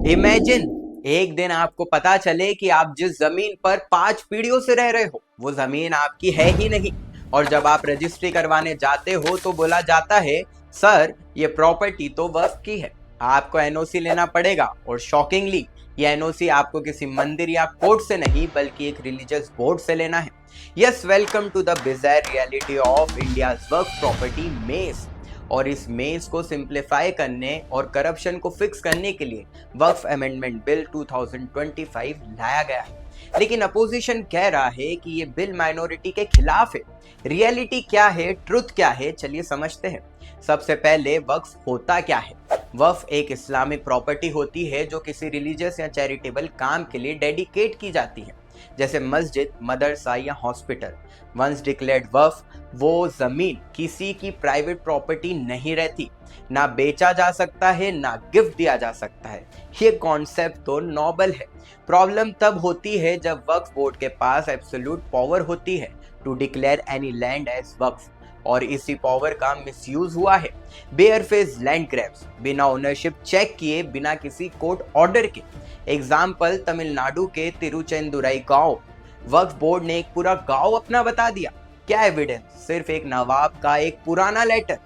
Imagine एक दिन आपको पता चले कि आप जिस जमीन पर 5 पीढ़ियों से रह रहे हो वो जमीन आपकी है ही नहीं। और जब आप रजिस्ट्री करवाने जाते हो तो बोला जाता है, सर ये प्रॉपर्टी तो वक्फ की है, आपको एनओसी लेना पड़ेगा। और शॉकिंगली ये एनओसी आपको किसी मंदिर या कोर्ट से नहीं बल्कि एक रिलीजियस बोर्ड से लेना है। Yes, welcome to the bizarre reality of India's वक्फ प्रॉपर्टी मेज। और इस मेज को सिंप्लीफाई करने और करप्शन को फिक्स करने के लिए वक्फ अमेंडमेंट बिल 2025 लाया गया है। लेकिन अपोजिशन कह रहा है कि ये बिल माइनॉरिटी के खिलाफ है। रियलिटी क्या है, ट्रुथ क्या है, चलिए समझते हैं। सबसे पहले वक्फ होता क्या है। वक्फ एक इस्लामिक प्रॉपर्टी होती है जो किसी रिलीजियस या चैरिटेबल काम के लिए डेडिकेट की जाती है, जैसे मस्जिद, मदरसा या हॉस्पिटल। वंस डिक्लेयर्ड वक्फ, वो जमीन किसी की प्राइवेट प्रॉपर्टी नहीं रहती, ना बेचा जा सकता है ना गिफ्ट दिया जा सकता है। ये कॉन्सेप्ट तो नोबल है। प्रॉब्लम तब होती है जब वक्फ बोर्ड के पास एब्सोल्यूट पावर होती है to declare any land as वक्फ, और इसी पावर का मिसयूज हुआ है। बेयरफेस लैंड ग्रैब्स, बिना ओनरशिप चेक किए, बिना किसी कोर्ट ऑर्डर के। एग्जाम्पल तमिलनाडु के तिरुचेंदुरई गांव, वक्फ बोर्ड ने एक पूरा गांव अपना बता दिया। क्या एविडेंस? सिर्फ एक नवाब का एक पुराना letter.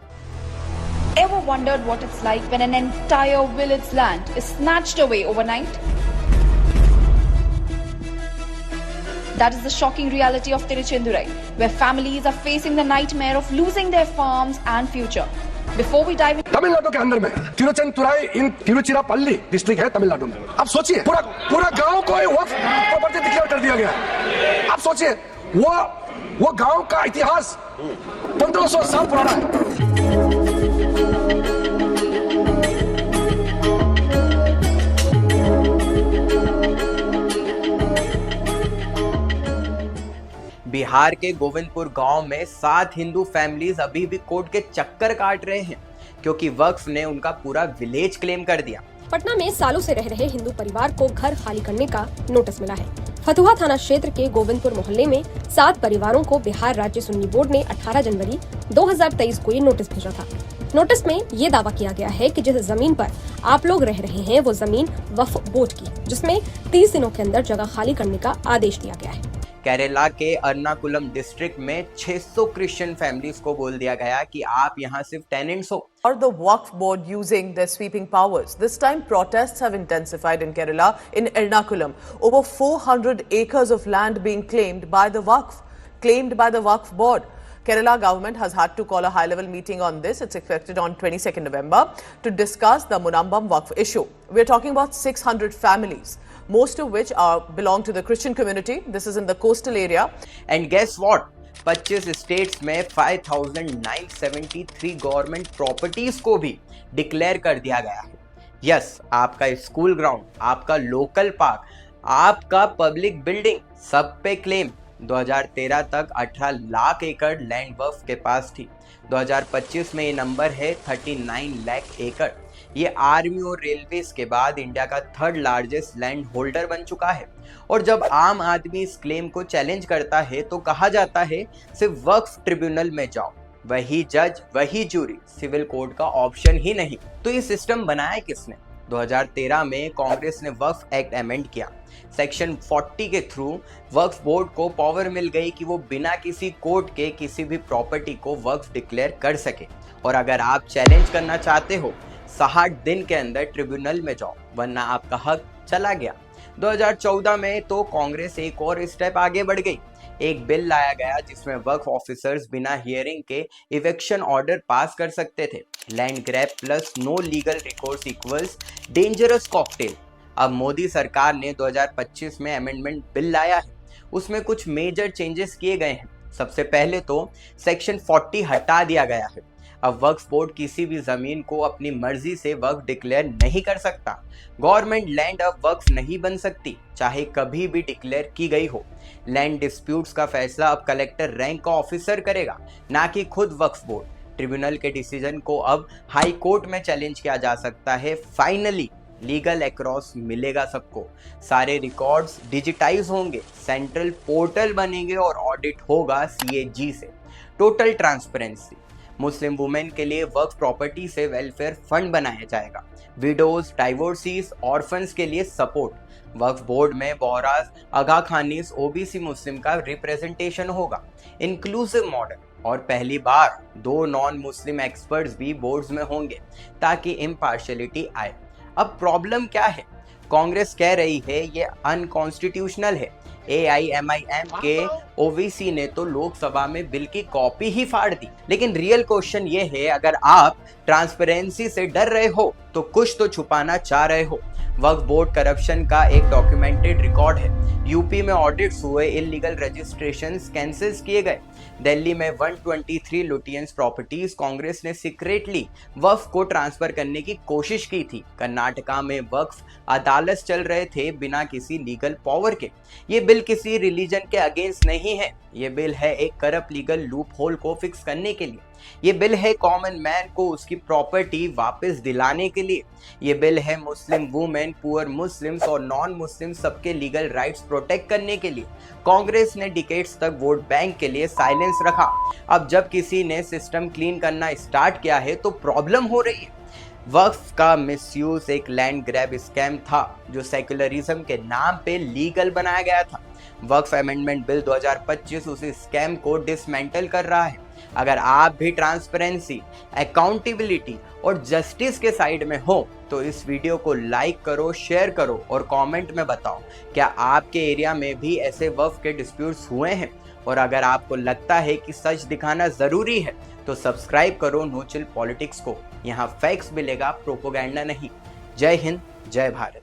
Ever wondered what it's like when an entire village land is snatched away overnight? That is the shocking reality of Tiruchendurai, where families are facing the nightmare of losing their farms and future. Before we dive in, Tamil Nadu के अंदर में तिरुचेंदुराई इन Tiruchirappalli district है तमिलनाडु में। अब सोचिए पूरा गांव को वक्फ प्रॉपर्टी डिक्लेयर कर दिया गया। अब सोचिए वो गांव का इतिहास 1500 साल पुराना है। बिहार के गोविंदपुर गांव में 7 हिंदू फैमिलीज अभी भी कोर्ट के चक्कर काट रहे हैं क्योंकि वक्फ ने उनका पूरा विलेज क्लेम कर दिया। पटना में सालों से रह रहे हिंदू परिवार को घर खाली करने का नोटिस मिला है। फतुहा थाना क्षेत्र के गोविंदपुर मोहल्ले में 7 परिवारों को बिहार राज्य सुन्नी बोर्ड ने 18 जनवरी 2023 को ये नोटिस भेजा था। नोटिस में ये दावा किया गया है कि जिस जमीन पर आप लोग रह रहे हैं वो जमीन वक्फ बोर्ड की, जिसमें 30 दिनों के अंदर जगह खाली करने का आदेश दिया गया है। केरला के एर्नाकुलम डिस्ट्रिक्ट में 600 क्रिश्चियन फैमिलीज को बोल दिया गया कि आप यहाँ सिर्फ टेनेंट्स हो। Or the Waqf board using their sweeping powers. This time protests have intensified in Kerala. In Ernakulam, over 400 acres of land being claimed by the Waqf board. Kerala government has had to call a high-level meeting on this. It's expected on 22nd November to discuss the Munambam Waqf issue. We're talking about 600 families, most of which belong to the Christian community. This is in the coastal area. And guess what? 25 states में 5973 government properties को भी declare कर दिया गया है। Yes, आपका school ground, आपका local park, आपका पब्लिक बिल्डिंग, सब पे क्लेम। 2013 तक 18 लाख एकड़ लैंड वक्फ के पास थी। 2025 में ये नंबर है 39 लाख एकड़। ये आर्मी और रेलवेज के बाद इंडिया का 3rd लार्जेस्ट लैंड होल्डर बन चुका है। और जब आम आदमी इस क्लेम को चैलेंज करता है तो कहा जाता है सिर्फ वक्फ ट्रिब्यूनल में जाओ, वही जज वही जूरी, सिविल कोर्ट का ऑप्शन ही नहीं। तो ये सिस्टम बनाया किसने? 2013 में कांग्रेस ने वक्फ एक्ट अमेंड किया। सेक्शन 40 के थ्रू वक्फ बोर्ड को पावर मिल गई कि वो बिना किसी कोर्ट के किसी भी प्रॉपर्टी को वक्फ डिक्लेयर कर सके। और अगर आप चैलेंज करना चाहते हो 60 दिन के अंदर ट्रिब्यूनल में जाओ, वरना आपका हक चला गया। 2014 में तो कांग्रेस एक और स्टेप आगे बढ़ गई। एक बिल लाया गया जिसमें वक्फ ऑफिसर्स बिना हियरिंग के इवेक्शन ऑर्डर पास कर सकते थे। Land grab plus no legal recourse equals dangerous cocktail. अब मोदी सरकार ने 2025 में अमेंडमेंट बिल लाया है, उसमें कुछ मेजर चेंजेस किए गए हैं। सबसे पहले तो सेक्शन 40 हटा दिया गया है। अब वक्फ बोर्ड किसी भी जमीन को अपनी मर्जी से वक्फ डिक्लेयर नहीं कर सकता। गवर्नमेंट लैंड अब वक्फ नहीं बन सकती, चाहे कभी भी डिक्लेयर की गई हो। लैंड डिस्प्यूट्स का फैसला अब कलेक्टर रैंक का ऑफिसर करेगा, ना कि खुद वक्फ बोर्ड। ट्रिब्यूनल के डिसीजन को अब हाई कोर्ट में चैलेंज किया जा सकता है। फाइनली लीगल अक्रॉस मिलेगा सबको। सारे रिकॉर्ड्स डिजिटाइज होंगे, सेंट्रल पोर्टल बनेंगे और ऑडिट होगा CAG से। Total transparency. मुस्लिम वुमेन के लिए वक्फ प्रॉपर्टी से वेलफेयर फंड बनाया जाएगा। विडोज, डाइवोर्सीज, ऑर्फन्स के लिए सपोर्ट। वक्फ बोर्ड में बोहराज, आगा खानीस, ओबीसी मुस्लिम का रिप्रेजेंटेशन होगा। इंक्लूसिव मॉडल और पहली बार 2 नॉन मुस्लिम एक्सपर्ट्स भी बोर्ड्स में होंगे ताकि इम्पार्शियलिटी आए। अब प्रॉब्लम क्या है? कांग्रेस कह रही है ये अनकॉन्स्टिट्यूशनल है। AIMIM के ओवीसी ने तो लोकसभा में बिल की कॉपी ही फाड़ दी। लेकिन रियल क्वेश्चन ये है, अगर आप ट्रांसपेरेंसी से डर रहे हो तो कुछ तो छुपाना चाह रहे हो। वक्फ बोर्ड करप्शन का एक डॉक्यूमेंटेड रिकॉर्ड है। यूपी में ऑडिट्स हुए, इलीगल रजिस्ट्रेशंस कैंसिल किए गए। दिल्ली में 123 लुटियंस प्रॉपर्टीज कांग्रेस ने सीक्रेटली वक्फ को ट्रांसफर करने की कोशिश की थी। कर्नाटका में वक्फ अदालत चल रहे थे बिना किसी लीगल पावर के। ये बिल किसी रिलीजन के अगेंस्ट नहीं है। ये बिल है एक करप्ट लीगल लूप होल को फिक्स करने के लिए। ये बिल है कॉमन मैन को उसकी प्रॉपर्टी वापस दिलाने के लिए। ये बिल है मुस्लिम वुमेन, पुअर मुस्लिम्स और नॉन मुस्लिम सबके लीगल राइट्स प्रोटेक्ट करने के लिए। कांग्रेस ने डिकेड्स तक वोट बैंक के लिए साइलेंस रखा। अब जब किसी ने सिस्टम क्लीन करना स्टार्ट किया है तो प्रॉब्लम हो रही है। वक्फ का मिसयूज एक लैंड ग्रैब स्कैम था जो सेक्युलरिज्म के नाम पे लीगल बनाया गया था। वक्फ अमेंडमेंट बिल 2025 उस स्कैम को डिसमेंटल कर रहा है। अगर आप भी ट्रांसपेरेंसी, अकाउंटेबिलिटी और जस्टिस के साइड में हो तो इस वीडियो को लाइक करो, शेयर करो और कमेंट में बताओ क्या आपके एरिया में भी ऐसे वक्फ के डिस्प्यूट्स हुए हैं। और अगर आपको लगता है कि सच दिखाना जरूरी है तो सब्सक्राइब करो नो चिल पॉलिटिक्स को। यहाँ फैक्ट्स मिलेगा, प्रोपोगेंडा नहीं। जय हिंद, जय भारत।